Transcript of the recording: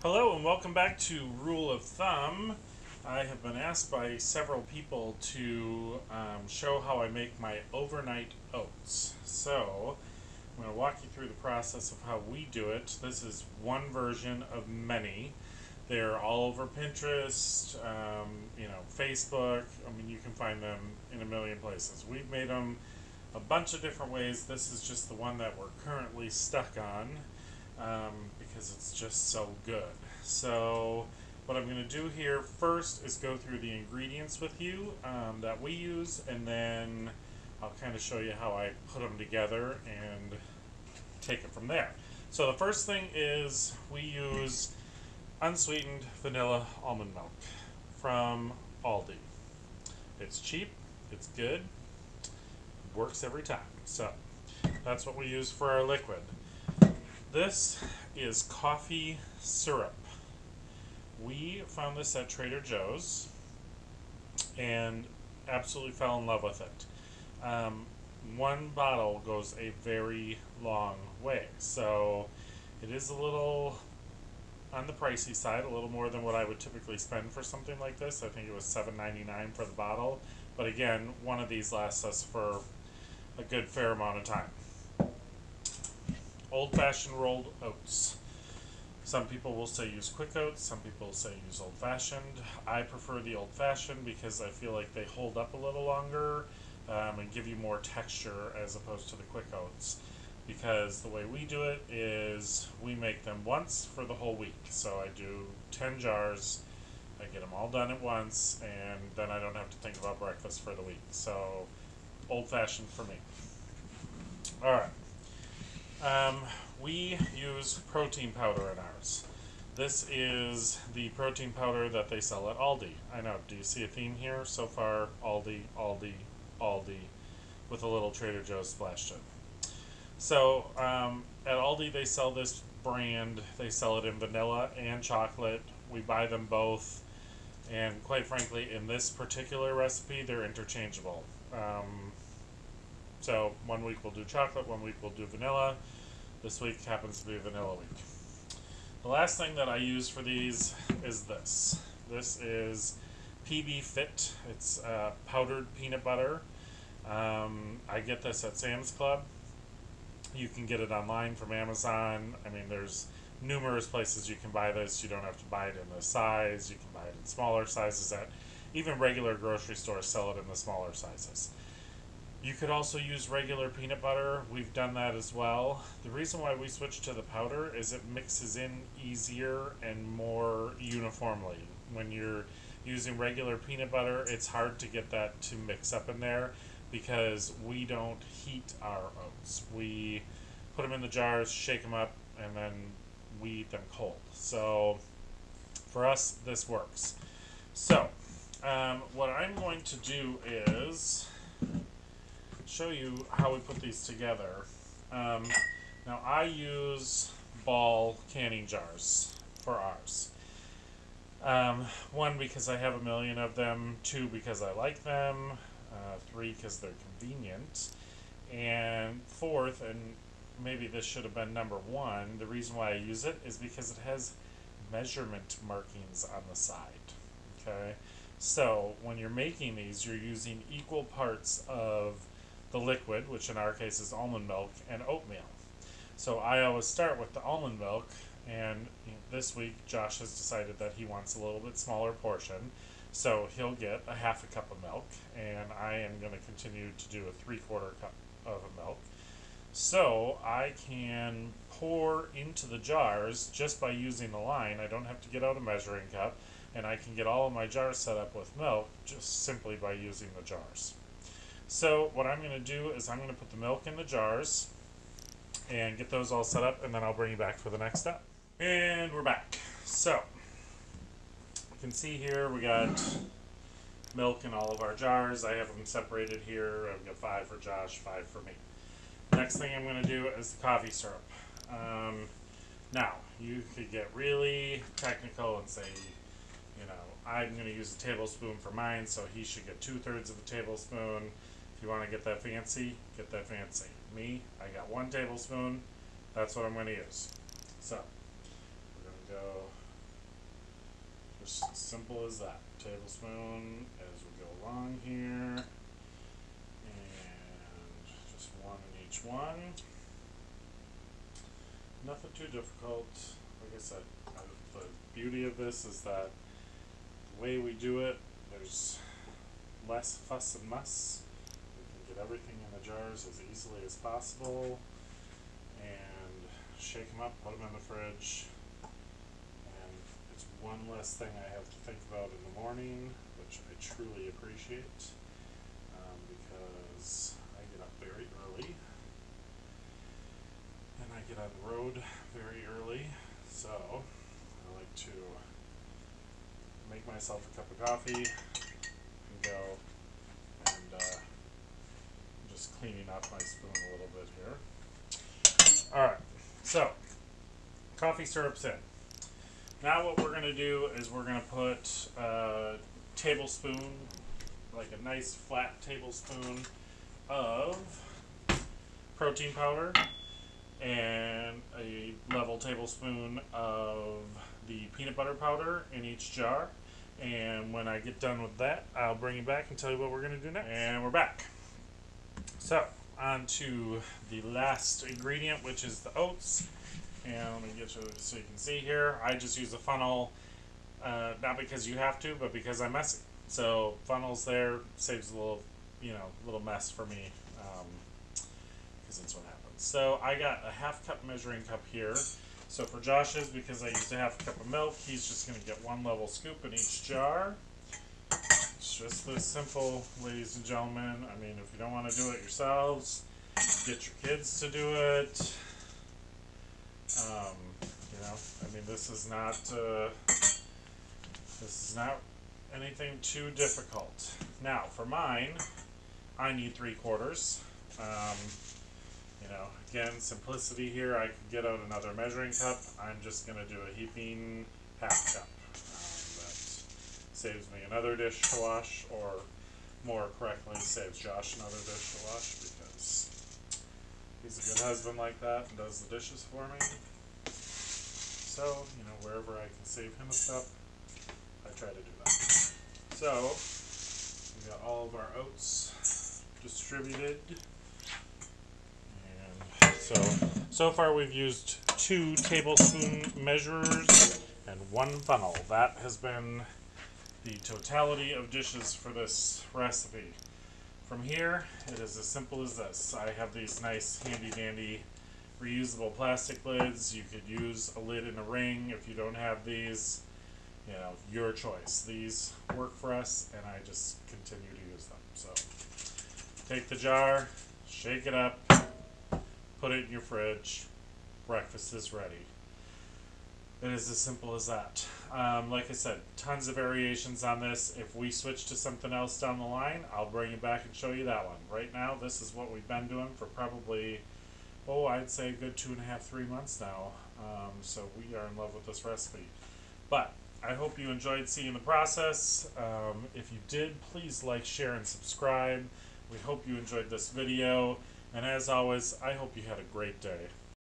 Hello and welcome back to Rule of Thumb. I have been asked by several people to show how I make my overnight oats. So I'm going to walk you through the process of how we do it. This is one version of many. They're all over Pinterest, Facebook. I mean, you can find them in a million places. We've made them a bunch of different ways. This is just the one that we're currently stuck on because it's just so good. So what I'm going to do here first is go through the ingredients with you that we use, and then I'll kind of show you how I put them together and take it from there. So the first thing is we use unsweetened vanilla almond milk from Aldi. It's cheap, it's good, works every time. So that's what we use for our liquid. This is coffee syrup. We found this at Trader Joe's and absolutely fell in love with it. One bottle goes a very long way, so it is a little on the pricey side, a little more than what I would typically spend for something like this. I think it was $7.99 for the bottle, but again, one of these lasts us for a good fair amount of time. Old-fashioned rolled oats. Some people will say use quick oats, some people say use old-fashioned. I prefer the old-fashioned because I feel like they hold up a little longer and give you more texture as opposed to the quick oats. Because the way we do it is we make them once for the whole week. So I do 10 jars, I get them all done at once, and then I don't have to think about breakfast for the week. So old-fashioned for me. Alright. We use protein powder in ours. This is the protein powder that they sell at Aldi. I know, do you see a theme here? So far, Aldi, Aldi, Aldi, with a little Trader Joe's splashed in. So, at Aldi they sell this brand. They sell it in vanilla and chocolate. We buy them both. And quite frankly, in this particular recipe, they're interchangeable. So one week we'll do chocolate, one week we'll do vanilla. This week happens to be vanilla week. The last thing that I use for these is this. This is PB Fit. It's powdered peanut butter. I get this at Sam's Club. You can get it online from Amazon. I mean, there's numerous places you can buy this. You don't have to buy it in this size. You can buy it in smaller sizes. At even regular grocery stores sell it in the smaller sizes. You could also use regular peanut butter. We've done that as well. The reason why we switched to the powder is it mixes in easier and more uniformly. When you're using regular peanut butter, it's hard to get that to mix up in there because we don't heat our oats. We put them in the jars, shake them up, and then we eat them cold. So for us, this works. So what I'm going to do is show you how we put these together. Now I use ball canning jars for ours. One, because I have a million of them. Two, because I like them. Three, because they're convenient. And fourth, and maybe this should have been number one, the reason why I use it is because it has measurement markings on the side. Okay? So when you're making these, you're using equal parts of the liquid, which in our case is almond milk, and oatmeal. So I always start with the almond milk, and this week Josh has decided that he wants a little bit smaller portion, so he'll get a half a cup of milk, and I am going to continue to do a 3/4 cup of milk. So I can pour into the jars just by using the line. I don't have to get out a measuring cup, and I can get all of my jars set up with milk just simply by using the jars. So what I'm going to do is I'm going to put the milk in the jars and get those all set up, and then I'll bring you back for the next step. And we're back. So you can see here we got milk in all of our jars. I have them separated here. I've got 5 for Josh, 5 for me. Next thing I'm going to do is the coffee syrup. Now, you could get really technical and say, I'm going to use a tablespoon for mine, so he should get 2/3 of a tablespoon. If you want to get that fancy, get that fancy. Me, I got 1 tablespoon. That's what I'm going to use. So, we're going to go simple as that. Tablespoon as we go along here, and just one in each one. Nothing too difficult. Like I said, the beauty of this is that the way we do it, there's less fuss and muss. We can get everything in the jars as easily as possible, and shake them up, put them in the fridge, and it's one less thing I have to think about in the morning, which I truly appreciate, because I get up very early, and I get on the road very early, so I like to make myself a cup of coffee and go, and just cleaning off my spoon a little bit here. Alright, so coffee syrup's in. Now what we're going to do is we're going to put a tablespoon, like a nice flat tablespoon of protein powder and a level tablespoon of the peanut butter powder in each jar. And when I get done with that, I'll bring you back and tell you what we're going to do next. And we're back. So, on to the last ingredient, which is the oats. And let me get you so you can see here. I just use a funnel, not because you have to, but because I'm messy. So funnels there saves a little mess for me, because that's what happens. So I got a half cup measuring cup here. So for Josh's, because I used a half cup of milk, he's just going to get one level scoop in each jar. It's just this simple, ladies and gentlemen. I mean, if you don't want to do it yourselves, get your kids to do it. I mean, this is not anything too difficult. Now, for mine, I need 3/4. Again, simplicity here. I could get out another measuring cup. I'm just going to do a heaping half cup. That saves me another dish to wash, or more correctly, saves Josh another dish to wash, because he's a good husband like that and does the dishes for me. So, wherever I can save him a step, I try to do that. So, we got all of our oats distributed. And so far we've used 2 tablespoon measurers and 1 funnel. That has been the totality of dishes for this recipe. From here, it is as simple as this. I have these nice handy dandy reusable plastic lids. You could use a lid in a ring if you don't have these. Your choice. These work for us, and I just continue to use them. So take the jar, shake it up, put it in your fridge. Breakfast is ready. It is as simple as that. Like I said, tons of variations on this. If we switch to something else down the line, I'll bring you back and show you that one. Right now, this is what we've been doing for probably, I'd say a good 2.5, 3 months now. So we are in love with this recipe. But I hope you enjoyed seeing the process. If you did, please like, share, and subscribe. We hope you enjoyed this video. And as always, I hope you had a great day.